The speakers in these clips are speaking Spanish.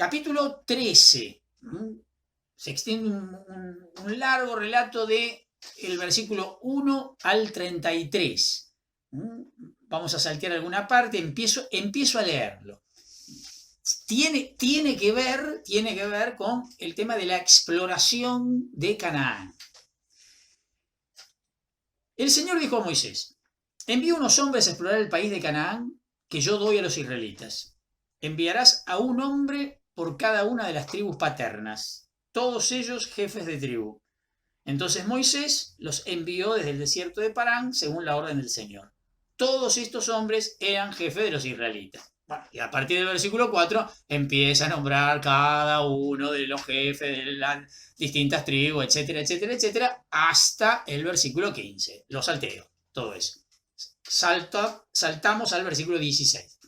Capítulo 13. Se extiende un largo relato de el versículo 1 al 33. Vamos a saltear alguna parte, empiezo a leerlo. Tiene que ver con el tema de la exploración de Canaán. El Señor dijo a Moisés: envía unos hombres a explorar el país de Canaán que yo doy a los israelitas. Enviarás a un hombre por cada una de las tribus paternas, todos ellos jefes de tribu. Entonces Moisés los envió desde el desierto de Parán según la orden del Señor. Todos estos hombres eran jefes de los israelitas. Bueno, y a partir del versículo 4 empieza a nombrar cada uno de los jefes de las distintas tribus, etcétera, etcétera, etcétera, hasta el versículo 15. Lo salteo, todo eso. Saltamos al versículo 16.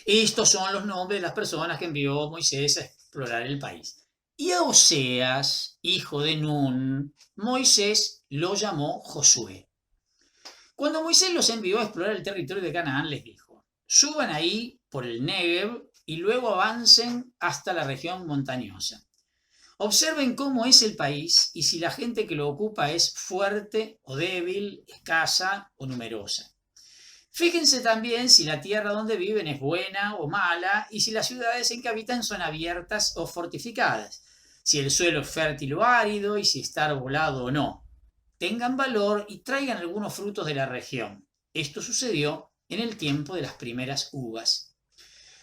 Estos son los nombres de las personas que envió Moisés a explorar el país. Y a Oseas, hijo de Nun, Moisés lo llamó Josué. Cuando Moisés los envió a explorar el territorio de Canaán, les dijo: suban ahí por el Negev y luego avancen hasta la región montañosa. Observen cómo es el país y si la gente que lo ocupa es fuerte o débil, escasa o numerosa. Fíjense también si la tierra donde viven es buena o mala y si las ciudades en que habitan son abiertas o fortificadas, si el suelo es fértil o árido y si está arbolado o no. Tengan valor y traigan algunos frutos de la región. Esto sucedió en el tiempo de las primeras uvas.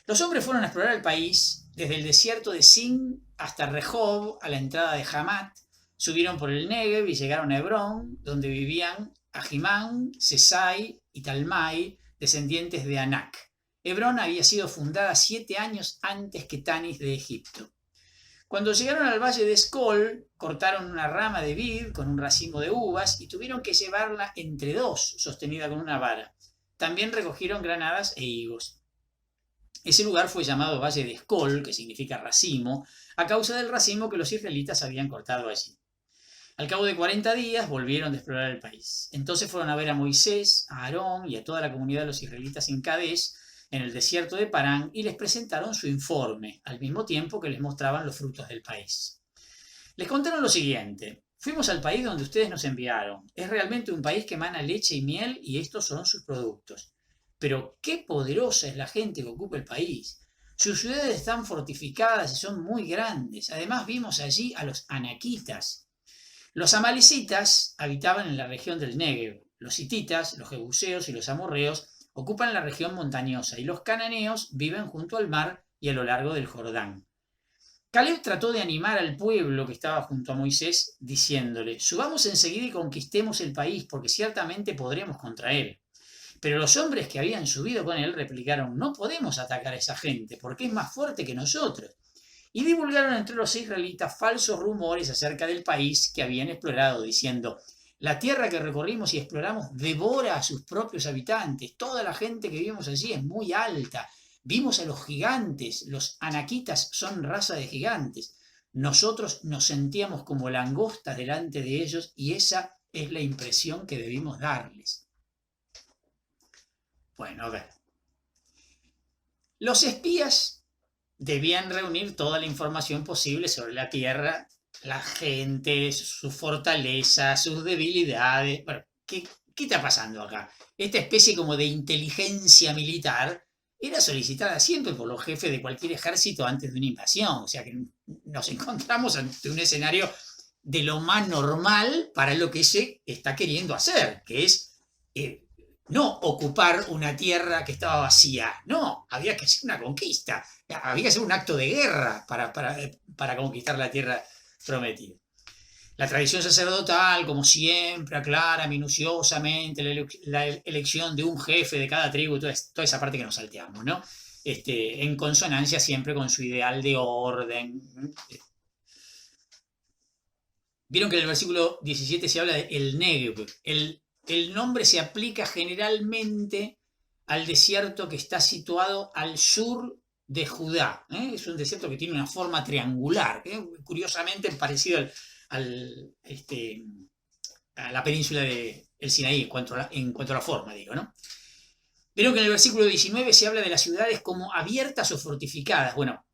Los hombres fueron a explorar el país desde el desierto de Sin hasta Rehob, a la entrada de Hamat. Subieron por el Negev y llegaron a Hebrón, donde vivían Ahimán, Sesai y Talmai, descendientes de Anac. Hebrón había sido fundada 7 años antes que Tanis de Egipto. Cuando llegaron al valle de Escol, cortaron una rama de vid con un racimo de uvas y tuvieron que llevarla entre dos, sostenida con una vara. También recogieron granadas e higos. Ese lugar fue llamado Valle de Escol, que significa racimo, a causa del racimo que los israelitas habían cortado allí. Al cabo de 40 días volvieron de explorar el país. Entonces fueron a ver a Moisés, a Aarón y a toda la comunidad de los israelitas en Kadesh, en el desierto de Parán, y les presentaron su informe, al mismo tiempo que les mostraban los frutos del país. Les contaron lo siguiente: fuimos al país donde ustedes nos enviaron. Es realmente un país que emana leche y miel y estos son sus productos. Pero qué poderosa es la gente que ocupa el país. Sus ciudades están fortificadas y son muy grandes. Además vimos allí a los anaquitas. Los amalecitas habitaban en la región del Negev. Los hititas, los jebuseos y los amorreos ocupan la región montañosa y los cananeos viven junto al mar y a lo largo del Jordán. Caleb trató de animar al pueblo que estaba junto a Moisés, diciéndole: subamos enseguida y conquistemos el país, porque ciertamente podremos contra él. Pero los hombres que habían subido con él replicaron: no podemos atacar a esa gente, porque es más fuerte que nosotros. Y divulgaron entre los israelitas falsos rumores acerca del país que habían explorado, diciendo: la tierra que recorrimos y exploramos devora a sus propios habitantes. Toda la gente que vimos allí es muy alta. Vimos a los gigantes. Los anaquitas son raza de gigantes. Nosotros nos sentíamos como langostas delante de ellos y esa es la impresión que debimos darles. Bueno, a ver. Los espías debían reunir toda la información posible sobre la tierra, la gente, sus fortalezas, sus debilidades. Bueno, ¿qué está pasando acá? Esta especie como de inteligencia militar era solicitada siempre por los jefes de cualquier ejército antes de una invasión. O sea que nos encontramos ante un escenario de lo más normal para lo que se está queriendo hacer, que es no ocupar una tierra que estaba vacía. No, había que hacer una conquista. Había que hacer un acto de guerra para conquistar la tierra prometida. La tradición sacerdotal, como siempre, aclara minuciosamente la elección de un jefe de cada tribu, toda esa parte que nos salteamos, ¿no? En consonancia siempre con su ideal de orden. Vieron que en el versículo 17 se habla de el Negev. El nombre se aplica generalmente al desierto que está situado al sur de Judá. Es un desierto que tiene una forma triangular, curiosamente parecido a la península del Sinaí en cuanto a la forma, digo, ¿no? Vieron que en el versículo 19 se habla de las ciudades como abiertas o fortificadas. Bueno,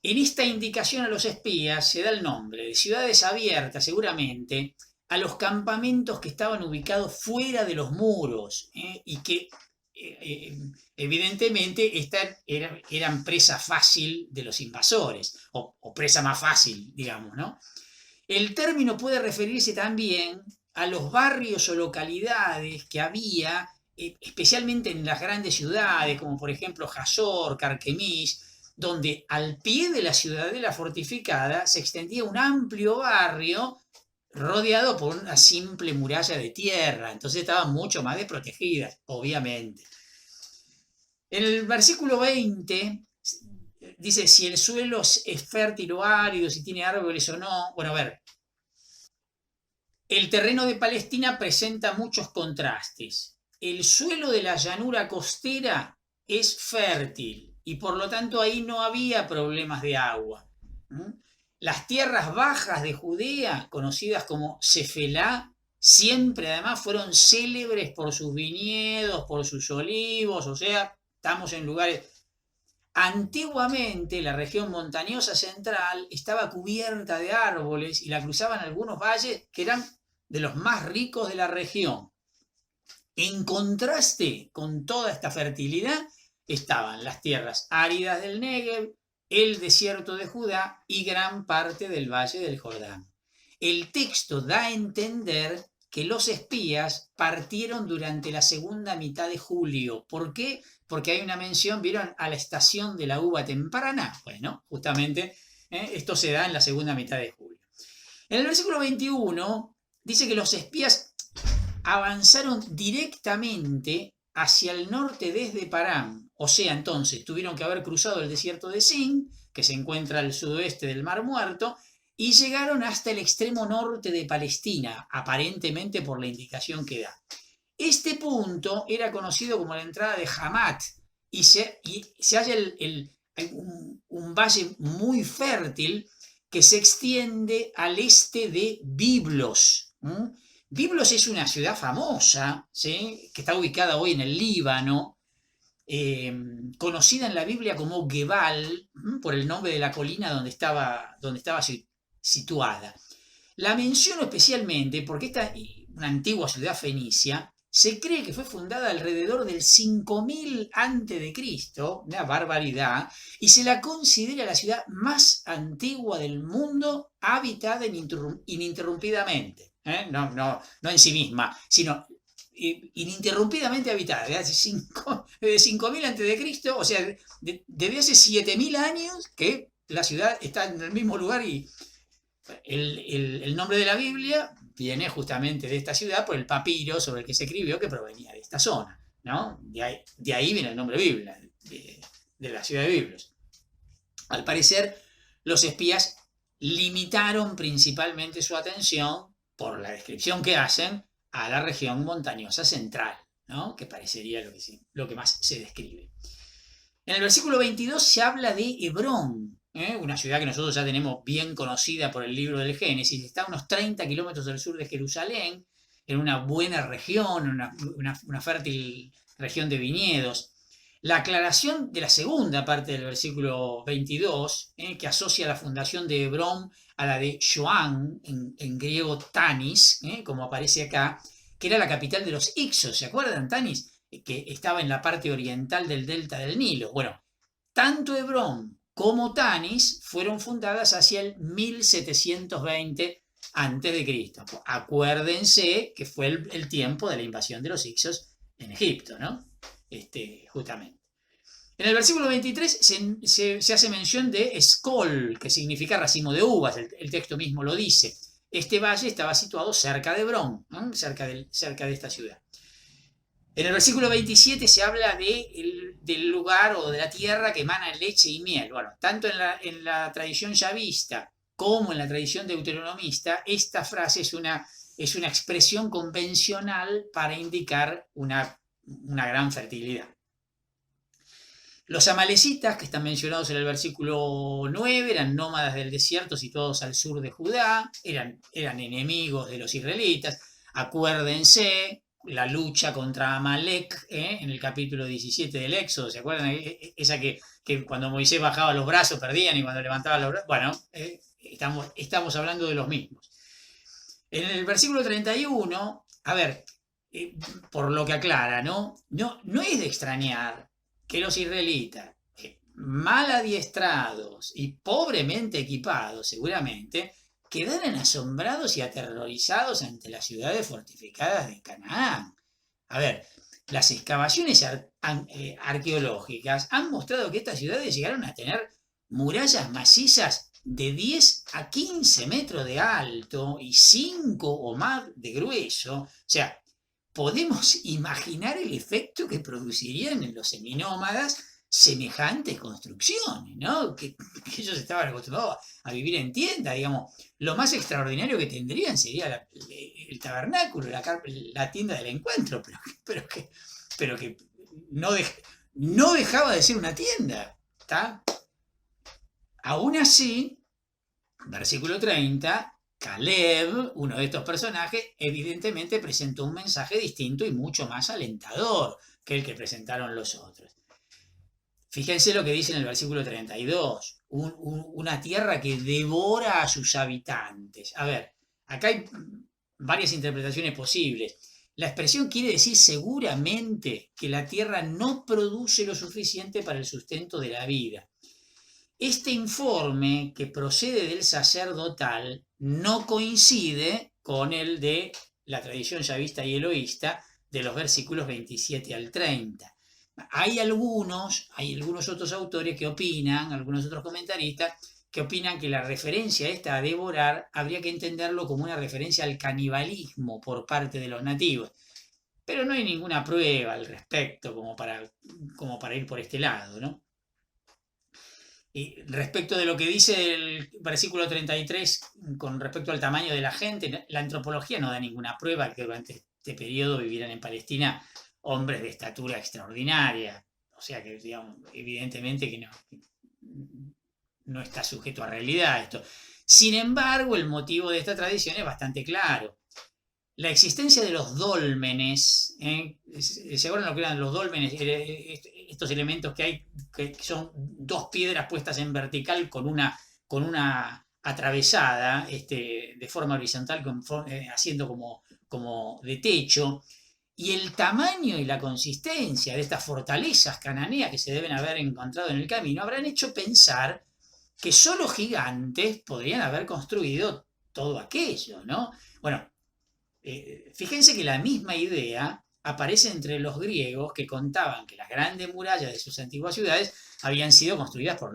En esta indicación a los espías se da el nombre de ciudades abiertas, seguramente, a los campamentos que estaban ubicados fuera de los muros y que evidentemente eran presa fácil de los invasores, o presa más fácil, digamos, ¿no? El término puede referirse también a los barrios o localidades que había, especialmente en las grandes ciudades, como por ejemplo Hazor, Carquemis, donde al pie de la ciudadela fortificada se extendía un amplio barrio rodeado por una simple muralla de tierra, entonces estaban mucho más desprotegidas, obviamente. En el versículo 20 dice si el suelo es fértil o árido, si tiene árboles o no. Bueno, a ver, el terreno de Palestina presenta muchos contrastes. El suelo de la llanura costera es fértil y por lo tanto ahí no había problemas de agua. Las tierras bajas de Judea, conocidas como Cefelá, siempre además fueron célebres por sus viñedos, por sus olivos, o sea, estamos en lugares. Antiguamente la región montañosa central estaba cubierta de árboles y la cruzaban algunos valles que eran de los más ricos de la región. En contraste con toda esta fertilidad estaban las tierras áridas del Negev, el desierto de Judá y gran parte del valle del Jordán. El texto da a entender que los espías partieron durante la segunda mitad de julio. ¿Por qué? Porque hay una mención, ¿vieron? A la estación de la uva temprana. Bueno, justamente esto se da en la segunda mitad de julio. En el versículo 21 dice que los espías avanzaron directamente hacia el norte desde Parán. O sea, entonces tuvieron que haber cruzado el desierto de Sin, que se encuentra al sudoeste del Mar Muerto, y llegaron hasta el extremo norte de Palestina, aparentemente por la indicación que da. Este punto era conocido como la entrada de Hamat y se halla un valle muy fértil que se extiende al este de Biblos. Biblos es una ciudad famosa, ¿sí? Que está ubicada hoy en el Líbano, conocida en la Biblia como Gebal, por el nombre de la colina donde estaba situada. La menciono especialmente porque esta, una antigua ciudad fenicia, se cree que fue fundada alrededor del 5000 a.C., una barbaridad, y se la considera la ciudad más antigua del mundo, habitada ininterrumpidamente. No en sí misma, sino ininterrumpidamente habitada, desde 5000 a.C., o sea, desde hace 7000 años que la ciudad está en el mismo lugar y el nombre de la Biblia viene justamente de esta ciudad por el papiro sobre el que se escribió que provenía de esta zona, ¿no? De ahí viene el nombre Biblia, de la ciudad de Biblos. Al parecer, los espías limitaron principalmente su atención, por la descripción que hacen, a la región montañosa central, ¿no? Que parecería lo que más se describe. En el versículo 22 se habla de Hebrón, una ciudad que nosotros ya tenemos bien conocida por el libro del Génesis. Está a unos 30 kilómetros al sur de Jerusalén, en una buena región, una fértil región de viñedos. La aclaración de la segunda parte del versículo 22, que asocia la fundación de Hebrón a la de Shoán, en griego Tanis, como aparece acá, que era la capital de los Ixos. ¿Se acuerdan, Tanis? Que estaba en la parte oriental del delta del Nilo. Bueno, tanto Hebrón como Tanis fueron fundadas hacia el 1720 a.C. Acuérdense que fue el tiempo de la invasión de los Ixos en Egipto, ¿no? Justamente. En el versículo 23 se hace mención de Escol, que significa racimo de uvas, el texto mismo lo dice. Este valle estaba situado cerca de Hebrón, ¿no? cerca de esta ciudad. En el versículo 27 se habla del lugar o de la tierra que emana leche y miel. Bueno, tanto en la tradición yavista como en la tradición deuteronomista, esta frase es una expresión convencional para indicar una gran fertilidad. Los amalecitas, que están mencionados en el versículo 9, eran nómadas del desierto situados al sur de Judá, eran enemigos de los israelitas. Acuérdense, la lucha contra Amalek, en el capítulo 17 del Éxodo, ¿se acuerdan? Esa que cuando Moisés bajaba los brazos perdían y cuando levantaba los brazos, bueno, estamos hablando de los mismos. En el versículo 31, a ver, por lo que aclara, no es de extrañar que los israelitas, mal adiestrados y pobremente equipados seguramente, quedaran asombrados y aterrorizados ante las ciudades fortificadas de Canaán. A ver, las excavaciones arqueológicas han mostrado que estas ciudades llegaron a tener murallas macizas de 10 a 15 metros de alto y 5 o más de grueso. O sea, podemos imaginar el efecto que producirían en los seminómadas semejantes construcciones, ¿no? Que ellos estaban acostumbrados a vivir en tiendas, digamos. Lo más extraordinario que tendrían sería el tabernáculo, la tienda del encuentro, pero que no dejaba de ser una tienda, ¿está? Aún así, versículo 30, Caleb, uno de estos personajes, evidentemente presentó un mensaje distinto y mucho más alentador que el que presentaron los otros. Fíjense lo que dice en el versículo 32, una tierra que devora a sus habitantes. A ver, acá hay varias interpretaciones posibles. La expresión quiere decir seguramente que la tierra no produce lo suficiente para el sustento de la vida. Este informe que procede del sacerdotal no coincide con el de la tradición yavista y eloísta de los versículos 27 al 30. Hay algunos otros autores que opinan, algunos otros comentaristas, que opinan que la referencia esta a devorar habría que entenderlo como una referencia al canibalismo por parte de los nativos. Pero no hay ninguna prueba al respecto como para ir por este lado, ¿no? Y respecto de lo que dice el versículo 33 con respecto al tamaño de la gente, la antropología no da ninguna prueba que durante este periodo vivieran en Palestina hombres de estatura extraordinaria. O sea que, digamos, evidentemente que no está sujeto a realidad esto. Sin embargo, el motivo de esta tradición es bastante claro. La existencia de los dólmenes, ¿se acuerdan lo que eran los dólmenes? Estos elementos que hay, que son dos piedras puestas en vertical con una atravesada de forma horizontal, haciendo como de techo. Y el tamaño y la consistencia de estas fortalezas cananeas que se deben haber encontrado en el camino habrán hecho pensar que solo gigantes podrían haber construido todo aquello, ¿no? Bueno, fíjense que la misma idea aparece entre los griegos que contaban que las grandes murallas de sus antiguas ciudades habían sido construidas por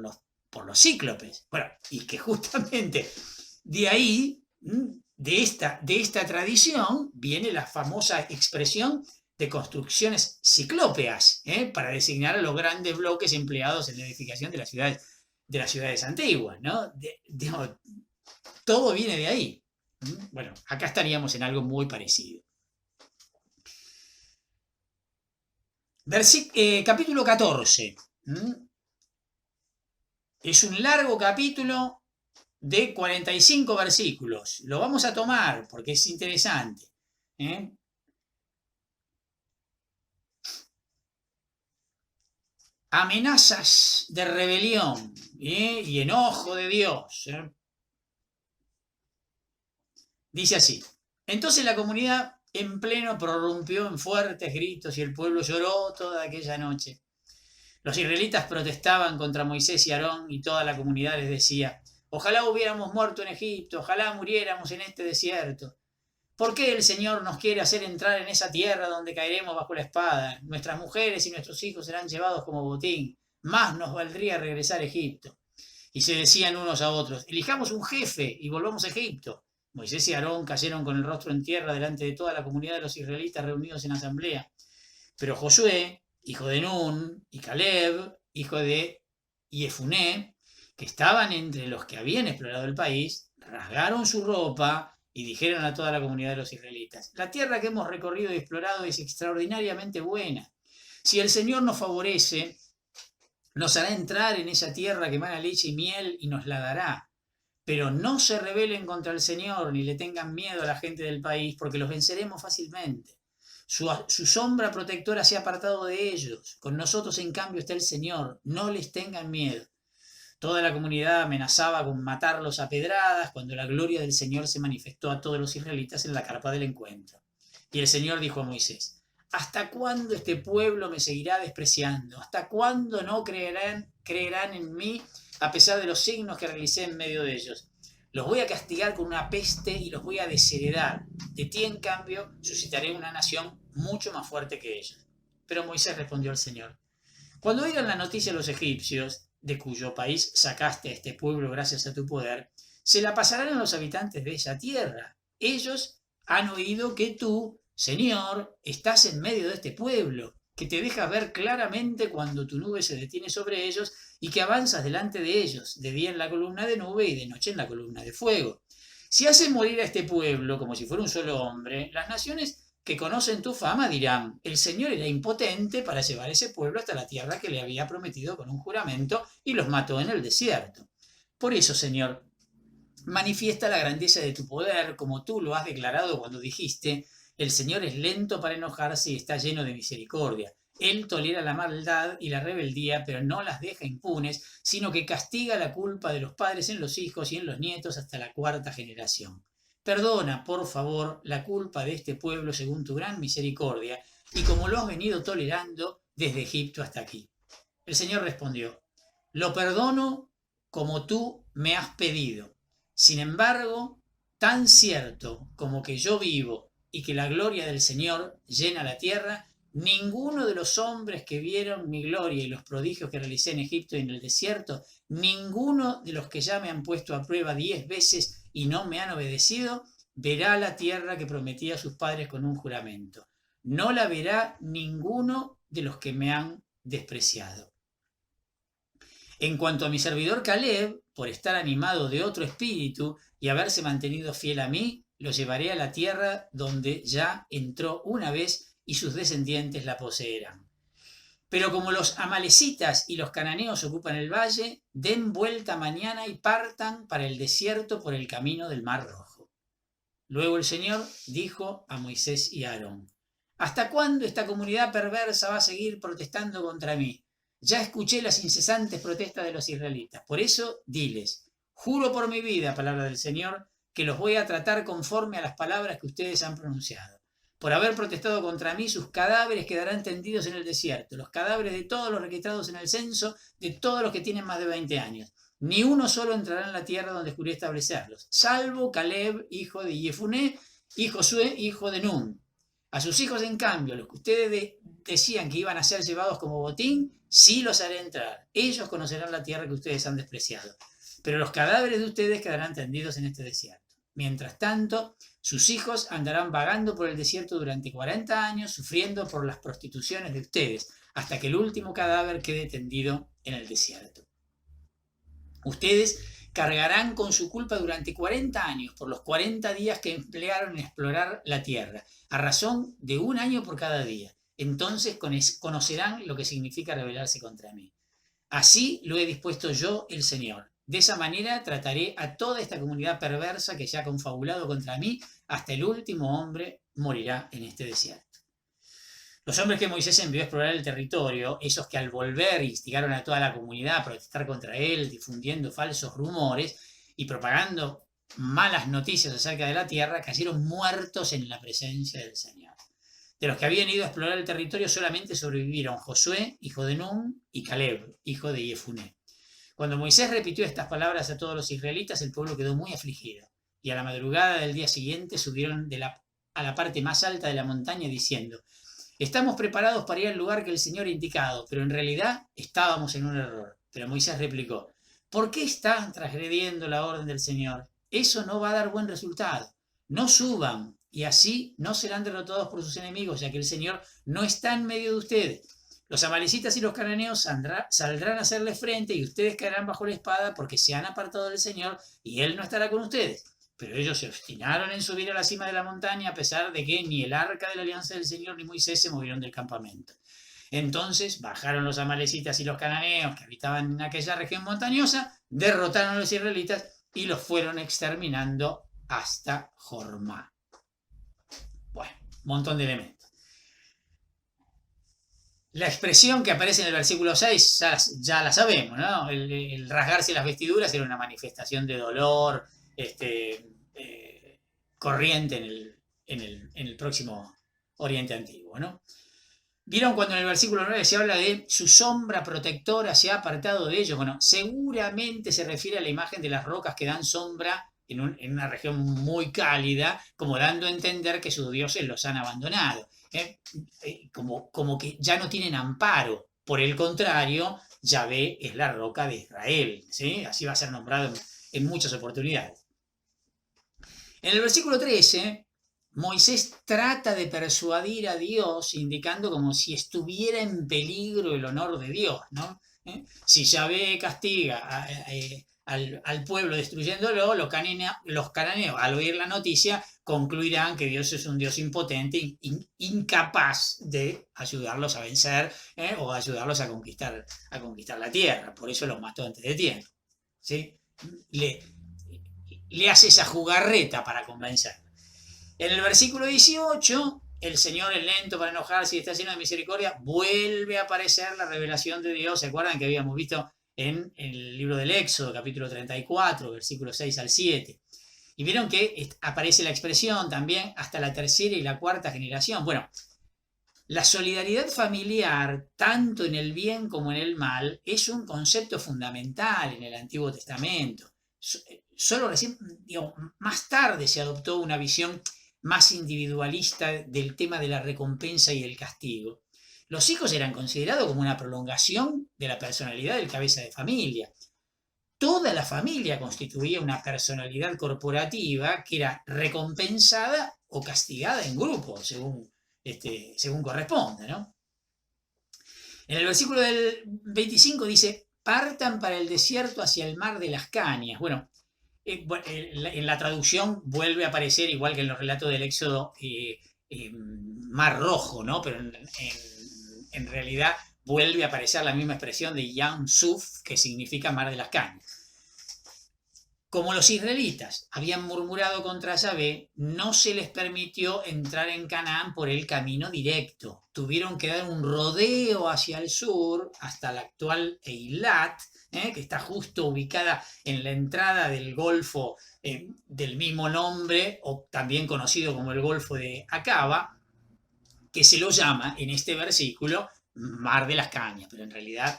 los cíclopes. Bueno, y que justamente de ahí, de esta tradición, viene la famosa expresión de construcciones ciclópeas, para designar a los grandes bloques empleados en la edificación de las ciudades antiguas, ¿no? Todo viene de ahí. Bueno, acá estaríamos en algo muy parecido. Capítulo 14. Es un largo capítulo de 45 versículos. Lo vamos a tomar porque es interesante. Amenazas de rebelión y enojo de Dios. Dice así: entonces la comunidad en pleno prorrumpió en fuertes gritos y el pueblo lloró toda aquella noche. Los israelitas protestaban contra Moisés y Aarón y toda la comunidad les decía: ojalá hubiéramos muerto en Egipto, ojalá muriéramos en este desierto. ¿Por qué el Señor nos quiere hacer entrar en esa tierra donde caeremos bajo la espada? Nuestras mujeres y nuestros hijos serán llevados como botín. Más nos valdría regresar a Egipto. Y se decían unos a otros: elijamos un jefe y volvamos a Egipto. Moisés y Aarón cayeron con el rostro en tierra delante de toda la comunidad de los israelitas reunidos en asamblea. Pero Josué, hijo de Nun, y Caleb, hijo de Jefuné, que estaban entre los que habían explorado el país, rasgaron su ropa y dijeron a toda la comunidad de los israelitas: la tierra que hemos recorrido y explorado es extraordinariamente buena. Si el Señor nos favorece, nos hará entrar en esa tierra que emana leche y miel y nos la dará. Pero no se rebelen contra el Señor ni le tengan miedo a la gente del país, porque los venceremos fácilmente. Su sombra protectora se ha apartado de ellos. Con nosotros, en cambio, está el Señor. No les tengan miedo. Toda la comunidad amenazaba con matarlos a pedradas cuando la gloria del Señor se manifestó a todos los israelitas en la carpa del encuentro. Y el Señor dijo a Moisés: ¿hasta cuándo este pueblo me seguirá despreciando? ¿Hasta cuándo no creerán en mí a pesar de los signos que realicé en medio de ellos? Los voy a castigar con una peste y los voy a desheredar. De ti, en cambio, suscitaré una nación mucho más fuerte que ellos. Pero Moisés respondió al Señor: cuando oigan la noticia los egipcios, de cuyo país sacaste a este pueblo gracias a tu poder, se la pasarán a los habitantes de esa tierra. Ellos han oído que tú, Señor, estás en medio de este pueblo, que te dejas ver claramente cuando tu nube se detiene sobre ellos y que avanzas delante de ellos, de día en la columna de nube y de noche en la columna de fuego. Si haces morir a este pueblo como si fuera un solo hombre, las naciones que conocen tu fama dirán: el Señor era impotente para llevar ese pueblo hasta la tierra que le había prometido con un juramento y los mató en el desierto. Por eso, Señor, manifiesta la grandeza de tu poder, como tú lo has declarado cuando dijiste: el Señor es lento para enojarse y está lleno de misericordia. Él tolera la maldad y la rebeldía, pero no las deja impunes, sino que castiga la culpa de los padres en los hijos y en los nietos hasta la cuarta generación. Perdona, por favor, la culpa de este pueblo según tu gran misericordia, y como lo has venido tolerando desde Egipto hasta aquí. El Señor respondió: lo perdono como tú me has pedido. Sin embargo, tan cierto como que yo vivo y que la gloria del Señor llena la tierra, ninguno de los hombres que vieron mi gloria y los prodigios que realicé en Egipto y en el desierto, ninguno de los que ya me han puesto a prueba 10 veces y no me han obedecido, verá la tierra que prometí a sus padres con un juramento. No la verá ninguno de los que me han despreciado. En cuanto a mi servidor Caleb, por estar animado de otro espíritu y haberse mantenido fiel a mí, lo llevaré a la tierra donde ya entró una vez y sus descendientes la poseerán. Pero como los amalecitas y los cananeos ocupan el valle, den vuelta mañana y partan para el desierto por el camino del Mar Rojo. Luego el Señor dijo a Moisés y a Aarón: ¿hasta cuándo esta comunidad perversa va a seguir protestando contra mí? Ya escuché las incesantes protestas de los israelitas. Por eso diles: juro por mi vida, palabra del Señor, que los voy a tratar conforme a las palabras que ustedes han pronunciado. Por haber protestado contra mí, sus cadáveres quedarán tendidos en el desierto, los cadáveres de todos los registrados en el censo, de todos los que tienen más de 20 años. Ni uno solo entrará en la tierra donde juré establecerlos, salvo Caleb, hijo de Jefuné, y Josué, hijo de Nun. A sus hijos, en cambio, los que ustedes decían que iban a ser llevados como botín, sí los haré entrar. Ellos conocerán la tierra que ustedes han despreciado. Pero los cadáveres de ustedes quedarán tendidos en este desierto. Mientras tanto, sus hijos andarán vagando por el desierto durante 40 años, sufriendo por las prostituciones de ustedes, hasta que el último cadáver quede tendido en el desierto. Ustedes cargarán con su culpa durante 40 años por los 40 días que emplearon en explorar la tierra, a razón de 1 año por cada día. Entonces conocerán lo que significa rebelarse contra mí. Así lo he dispuesto yo, el Señor. De esa manera trataré a toda esta comunidad perversa que se ha confabulado contra mí, hasta el último hombre morirá en este desierto. Los hombres que Moisés envió a explorar el territorio, esos que al volver instigaron a toda la comunidad a protestar contra él, difundiendo falsos rumores y propagando malas noticias acerca de la tierra, cayeron muertos en la presencia del Señor. De los que habían ido a explorar el territorio solamente sobrevivieron Josué, hijo de Nun, y Caleb, hijo de Jefuné. Cuando Moisés repitió estas palabras a todos los israelitas, el pueblo quedó muy afligido, y a la madrugada del día siguiente subieron a la parte más alta de la montaña diciendo: estamos preparados para ir al lugar que el Señor ha indicado, pero en realidad estábamos en un error. Pero Moisés replicó: ¿por qué están transgrediendo la orden del Señor? Eso no va a dar buen resultado. No suban, y así no serán derrotados por sus enemigos, ya que el Señor no está en medio de ustedes. Los amalecitas y los cananeos saldrán a hacerle frente y ustedes caerán bajo la espada porque se han apartado del Señor y Él no estará con ustedes. Pero ellos se obstinaron en subir a la cima de la montaña a pesar de que ni el arca de la alianza del Señor ni Moisés se movieron del campamento. Entonces bajaron los amalecitas y los cananeos que habitaban en aquella región montañosa, derrotaron a los israelitas y los fueron exterminando hasta Jormá. Bueno, un montón de elementos. La expresión que aparece en el versículo 6 ya la sabemos, ¿no? El rasgarse las vestiduras era una manifestación de dolor corriente en el próximo Oriente Antiguo, ¿no? ¿Vieron cuando en el versículo 9 se habla de su sombra protectora se ha apartado de ellos? Bueno, seguramente se refiere a la imagen de las rocas que dan sombra en una región muy cálida, como dando a entender que sus dioses los han abandonado. Como que ya no tienen amparo. Por el contrario, Yahvé es la roca de Israel. ¿Sí? Así va a ser nombrado en muchas oportunidades. En el versículo 13, Moisés trata de persuadir a Dios, indicando como si estuviera en peligro el honor de Dios, ¿no? Si Yahvé castiga al pueblo destruyéndolo, los cananeos, al oír la noticia, concluirán que Dios es un Dios impotente, incapaz de ayudarlos a vencer o ayudarlos a conquistar la tierra. Por eso los mató antes de tiempo. ¿Sí? Le hace esa jugarreta para convencer. En el versículo 18, el Señor es lento para enojarse y está lleno de misericordia. Vuelve a aparecer la revelación de Dios. ¿Se acuerdan que habíamos visto en el libro del Éxodo, capítulo 34, versículos 6 al 7? Y vieron que aparece la expresión también hasta la tercera y la cuarta generación. Bueno, la solidaridad familiar, tanto en el bien como en el mal, es un concepto fundamental en el Antiguo Testamento. Solo recién, más tarde se adoptó una visión más individualista del tema de la recompensa y el castigo. Los hijos eran considerados como una prolongación de la personalidad del cabeza de familia. Toda la familia constituía una personalidad corporativa que era recompensada o castigada en grupo, según corresponde, ¿no? En el versículo del 25 dice, partan para el desierto hacia el mar de las cañas. Bueno, en la traducción vuelve a aparecer, igual que en los relatos del Éxodo, Mar Rojo, ¿no? Pero en realidad vuelve a aparecer la misma expresión de Yam Suf, que significa Mar de las Cañas. Como los israelitas habían murmurado contra Yahvé, no se les permitió entrar en Canaán por el camino directo. Tuvieron que dar un rodeo hacia el sur, hasta la actual Eilat, que está justo ubicada en la entrada del Golfo del mismo nombre, o también conocido como el Golfo de Acaba, que se lo llama en este versículo Mar de las Cañas, pero en realidad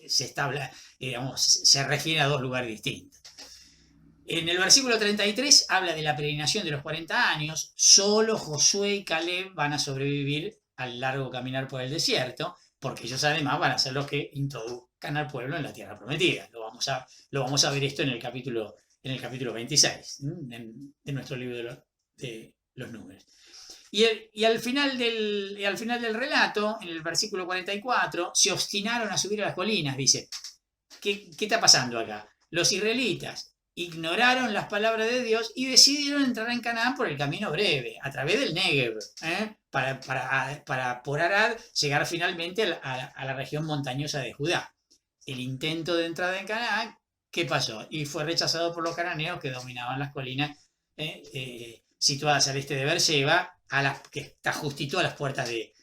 se refiere a dos lugares distintos. En el versículo 33 habla de la peregrinación de los 40 años. Solo Josué y Caleb van a sobrevivir al largo caminar por el desierto, porque ellos además van a ser los que introduzcan al pueblo en la tierra prometida. Lo vamos a ver esto en el capítulo 26 de nuestro libro de los números. Y al final del relato, en el versículo 44, se obstinaron a subir a las colinas, dice. ¿Qué está pasando acá? Los israelitas ignoraron las palabras de Dios y decidieron entrar en Canaán por el camino breve, a través del Negev, para por Arad llegar finalmente a la región montañosa de Judá. El intento de entrada en Canaán, ¿qué pasó? Y fue rechazado por los cananeos que dominaban las colinas situadas al este de Beersheba, que está justito a las puertas de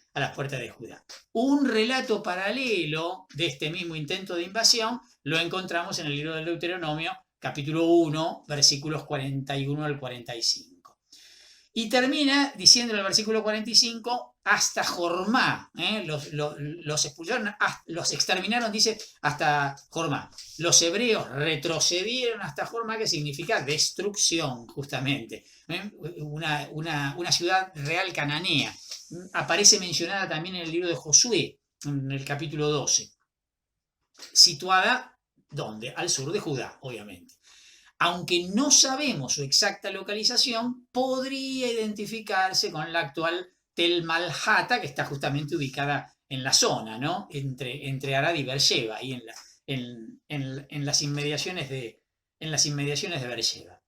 Judá. Un relato paralelo de este mismo intento de invasión lo encontramos en el libro del Deuteronomio, capítulo 1, versículos 41 al 45. Y termina diciendo en el versículo 45, hasta Jormá, los expulsaron, los exterminaron, dice, hasta Jormá. Los hebreos retrocedieron hasta Jormá, que significa destrucción, justamente. Una ciudad real cananea. Aparece mencionada también en el libro de Josué, en el capítulo 12. Situada, ¿dónde? Al sur de Judá, obviamente. Aunque no sabemos su exacta localización, podría identificarse con la actual Tel Malhata, que está justamente ubicada en la zona, ¿no? Entre Arad y Beersheba, ahí en las inmediaciones de Beersheba.